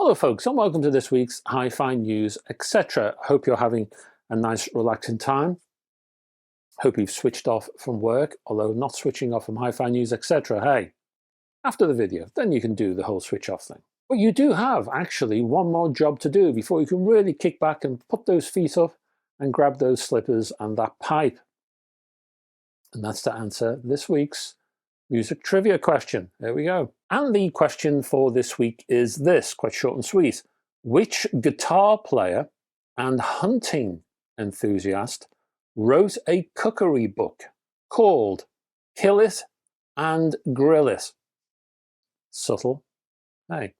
Hello folks, and welcome to this week's Hi-Fi News, etc. Hope you're having a nice relaxing time. Hope you've switched off from work, although not switching off from Hi-Fi News, etc. Hey, after the video, then you can do the whole switch off thing. But you do have actually one more job to do before you can really kick back and put those feet up and grab those slippers and that pipe. And that's to answer this week's music trivia question. There we go. And the question for this week is this, quite short and sweet. Which guitar player and hunting enthusiast wrote a cookery book called Kill It and Grill It? Subtle. Hey.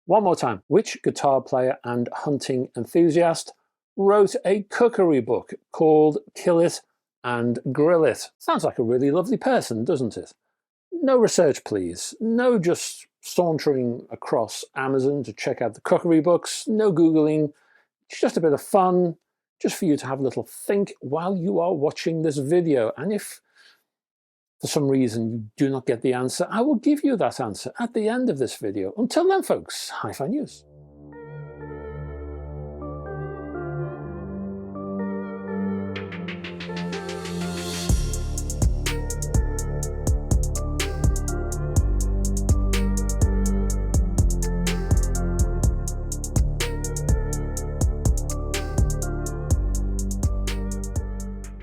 One more time. Which guitar player and hunting enthusiast wrote a cookery book called Kill It and Grill It? Sounds like a really lovely person, doesn't it? No research, please. No just sauntering across Amazon to check out the cookery books. No Googling. It's just a bit of fun, just for you to have a little think while you are watching this video. And if for some reason you do not get the answer, I will give you that answer at the end of this video. Until then, folks, Hi-Fi News.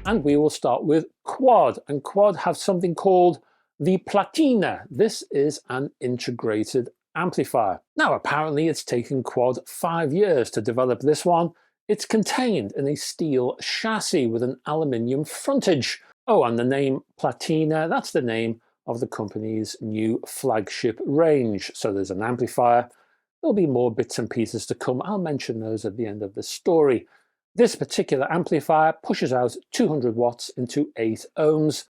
And we will start with Quad, and Quad have something called the Platina. This is an integrated amplifier. Now apparently it's taken Quad 5 years to develop this one. It's contained in a steel chassis with an aluminium frontage. Oh, and the name Platina, that's the name of the company's new flagship range. So there's an amplifier. There'll be more bits and pieces to come. I'll mention those at the end of the story. This particular amplifier pushes out 200 watts into 8 ohms,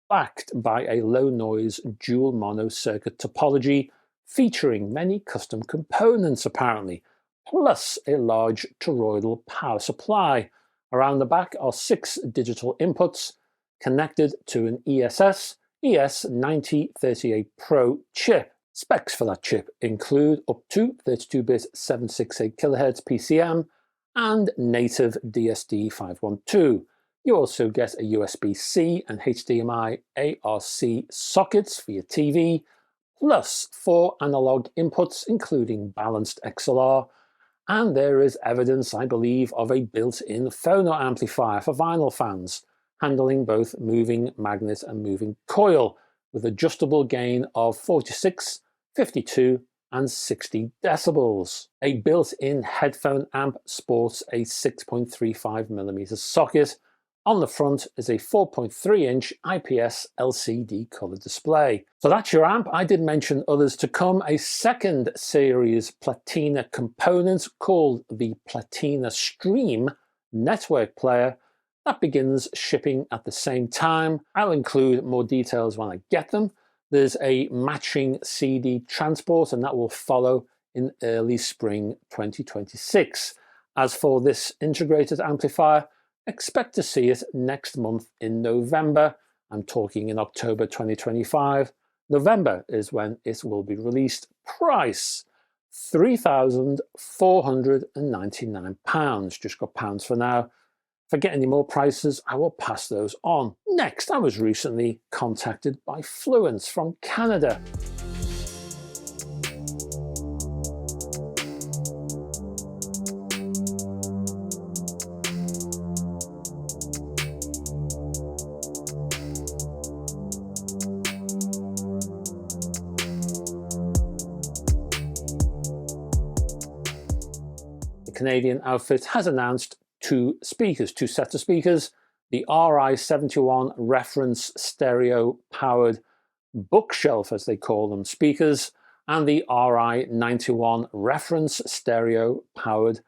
backed by a low noise dual mono circuit topology, featuring many custom components apparently, plus a large toroidal power supply. Around the back are 6 digital inputs connected to an ESS ES9038PRO chip. Specs for that chip include up to 32-bit 768 kHz PCM, and native DSD 512. You also get a USB-C and HDMI ARC sockets for your TV, plus 4 analog inputs including balanced XLR, and there is evidence, I believe, of a built-in phono amplifier for vinyl fans, handling both moving magnet and moving coil, with adjustable gain of 46, 52, and 60 decibels. A built-in headphone amp sports a 6.35mm socket. On the front is a 4.3-inch IPS LCD color display. So that's your amp. I did mention others to come. A second series Platina component called the Platina Stream network player that begins shipping at the same time. I'll include more details when I get them. There's a matching CD transport, and that will follow in early spring 2026. As for this integrated amplifier, expect to see it next month in November. I'm talking in October 2025. November is when it will be released. Price, £3,499. Just got pounds for now. If I get any more prices, I will pass those on. Next, I was recently contacted by Fluance from Canada. The Canadian outfit has announced two sets of speakers, the Ri71 reference stereo powered bookshelf, as they call them, speakers, and the Ri91 reference stereo powered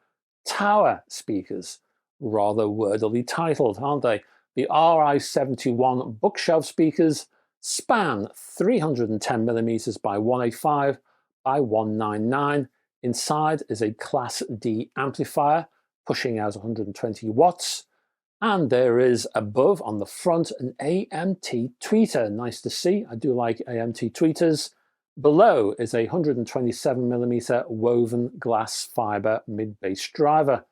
tower speakers. Rather wordily titled, aren't they? The Ri71 bookshelf speakers span 310mm by 185 by 199. Inside is a Class D amplifier pushing out 120 watts, and there is above on the front an AMT tweeter. Nice to see. I do like AMT tweeters. Below is a 127mm woven glass fibre mid-bass driver,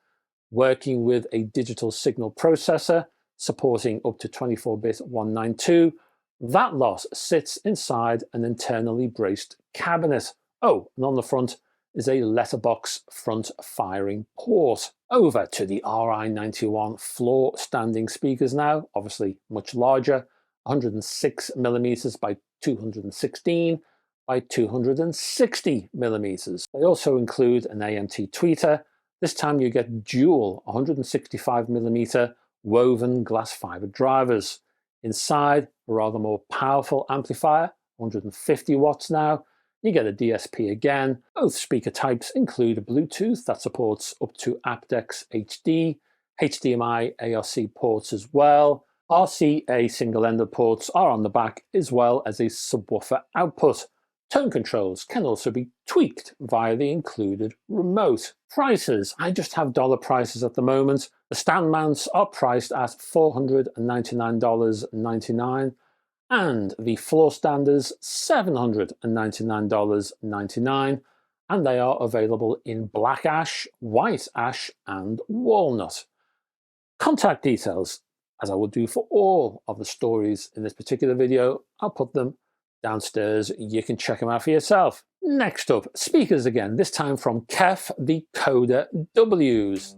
working with a digital signal processor supporting up to 24-bit 192. That lot sits inside an internally braced cabinet. Oh, and on the front is a letterbox front firing port. Over to the RI91 floor standing speakers now, obviously much larger, 106mm by 216 by 260mm. They also include an AMT tweeter. This time you get dual 165mm woven glass fibre drivers. Inside, a rather more powerful amplifier, 150 watts now. You get a DSP again. Both speaker types include a Bluetooth that supports up to aptX HD, HDMI ARC ports as well. RCA single-ended ports are on the back, as well as a subwoofer output. Tone controls can also be tweaked via the included remote. Prices, I just have dollar prices at the moment. The stand mounts are priced at $499.99 and the floor standers $799.99, and they are available in black ash, white ash and walnut. Contact details, as I will do for all of the stories in this particular video, I'll put them downstairs. You can check them out for yourself. Next up, speakers again, this time from KEF, the Coda Ws.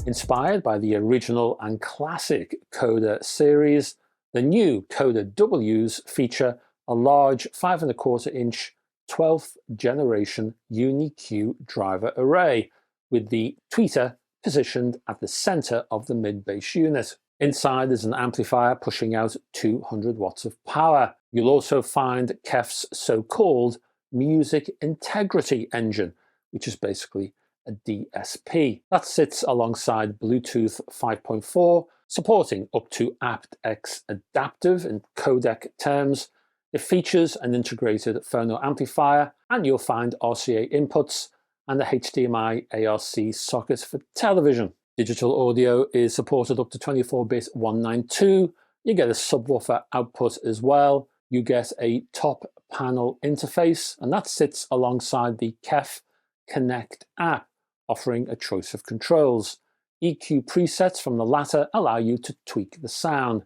Inspired by the original and classic Coda series, the new Coda Ws feature a large 5¼12th generation Uni-Q driver array, with the tweeter positioned at the center of the mid-bass unit. Inside is an amplifier pushing out 200 watts of power. You'll also find KEF's so-called music integrity engine, which is basically a DSP. That sits alongside Bluetooth 5.4, supporting up to aptX adaptive in codec terms. It features an integrated Phono amplifier, and you'll find RCA inputs and the HDMI ARC socket for television. Digital audio is supported up to 24-bit 192. You get a subwoofer output as well. You get a top panel interface, and that sits alongside the KEF Connect app, offering a choice of controls. EQ presets from the latter allow you to tweak the sound.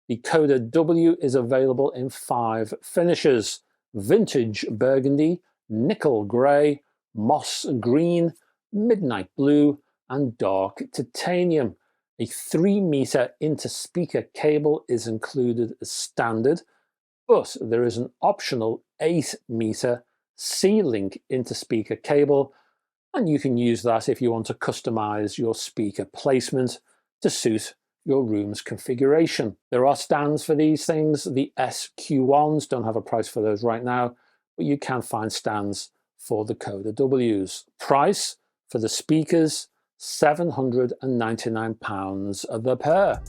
The Coda W is available in 5 finishes: vintage burgundy, nickel grey, moss green, midnight blue, and dark titanium. A 3-meter inter-speaker cable is included as standard, but there is an optional 8-meter C-Link inter-speaker cable, and you can use that if you want to customize your speaker placement to suit your room's configuration. There are stands for these things. The SQ1s don't have a price for those right now, but you can find stands for the Coda Ws. Price for the speakers, £799 the pair.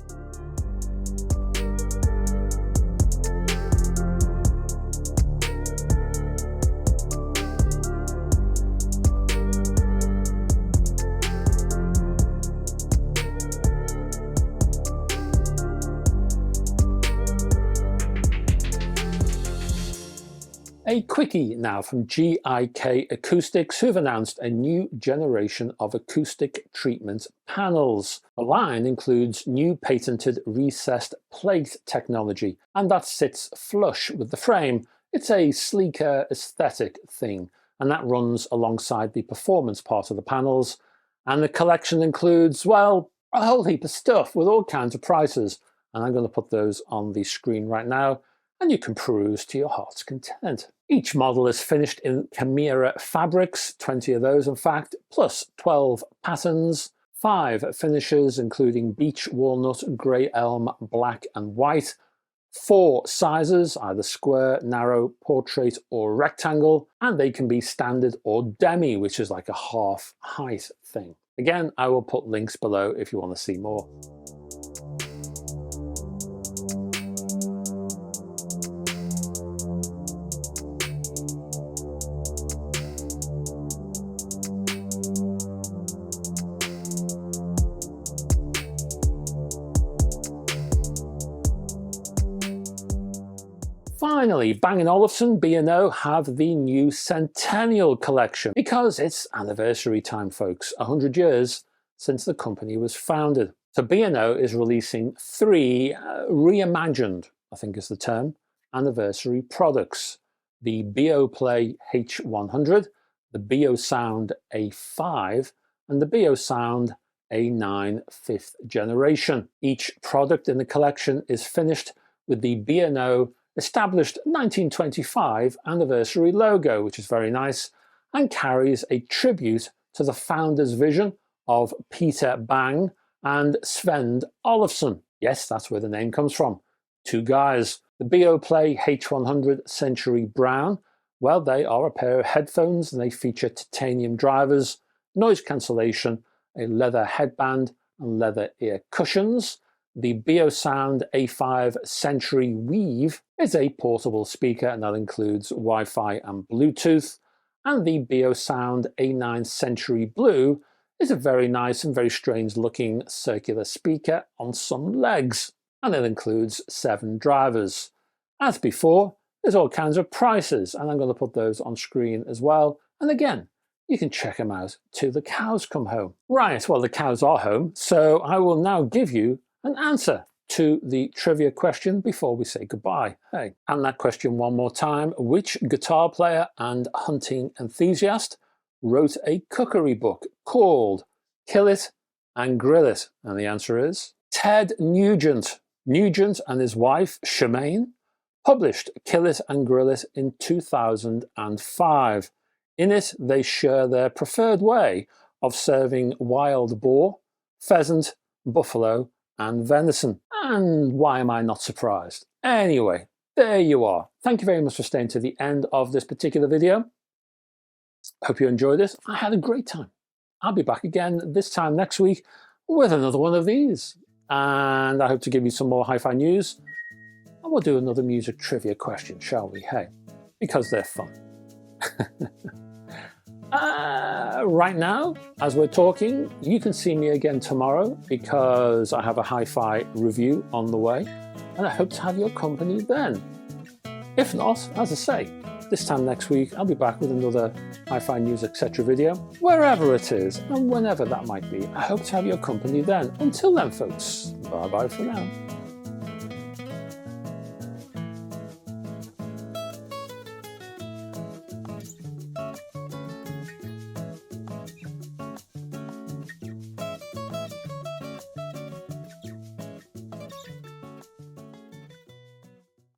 A quickie now from GIK Acoustics, who've announced a new generation of acoustic treatment panels. The line includes new patented recessed plate technology, and that sits flush with the frame. It's a sleeker aesthetic thing, and that runs alongside the performance part of the panels. And the collection includes, well, a whole heap of stuff with all kinds of prices, and I'm going to put those on the screen right now, and you can peruse to your heart's content. Each model is finished in Chimera fabrics, 20 of those in fact, plus 12 patterns, 5 finishes including beech, walnut, grey elm, black and white, 4 sizes, either square, narrow, portrait or rectangle, and they can be standard or demi, which is like a half height thing. Again, I will put links below if you want to see more. Finally, Bang & Olufsen B&O have the new Centennial Collection because it's anniversary time, folks. 100 years since the company was founded. So B&O is releasing 3 reimagined, I think is the term, anniversary products. The BeoPlay H100, the BeoSound A5, and the BeoSound A9 5th generation. Each product in the collection is finished with the B&O established 1925 anniversary logo, which is very nice, and carries a tribute to the founder's vision of Peter Bang and Sven Olufsen. Yes, that's where the name comes from. 2 guys. The BeoPlay H100 Century Brown, well, they are a pair of headphones and they feature titanium drivers, noise cancellation, a leather headband and leather ear cushions. The BeoSound A5 Century Weave is a portable speaker and that includes Wi-Fi and Bluetooth. And the BeoSound A9 Century Blue is a very nice and very strange looking circular speaker on some legs. And it includes 7 drivers. As before, there's all kinds of prices and I'm going to put those on screen as well. And again, you can check them out till the cows come home. Right, well, the cows are home, so I will now give you an answer to the trivia question before we say goodbye. Hey, and that question one more time. Which guitar player and hunting enthusiast wrote a cookery book called Kill It and Grill It? And the answer is Ted Nugent. Nugent and his wife, Shemaine, published Kill It and Grill It in 2005. In it, they share their preferred way of serving wild boar, pheasant, buffalo, and venison. And why am I not surprised? Anyway, there you are. Thank you very much for staying to the end of this particular video. Hope you enjoyed it. I had a great time. I'll be back again this time next week with another one of these. And I hope to give you some more hi-fi news. And we'll do another music trivia question, shall we? Hey, because they're fun. Right now, as we're talking, you can see me again tomorrow because I have a hi-fi review on the way. And I hope to have your company then. If not, as I say, this time next week, I'll be back with another hi-fi news, etc. video, wherever it is and whenever that might be. I hope to have your company then. Until then, folks, bye-bye for now.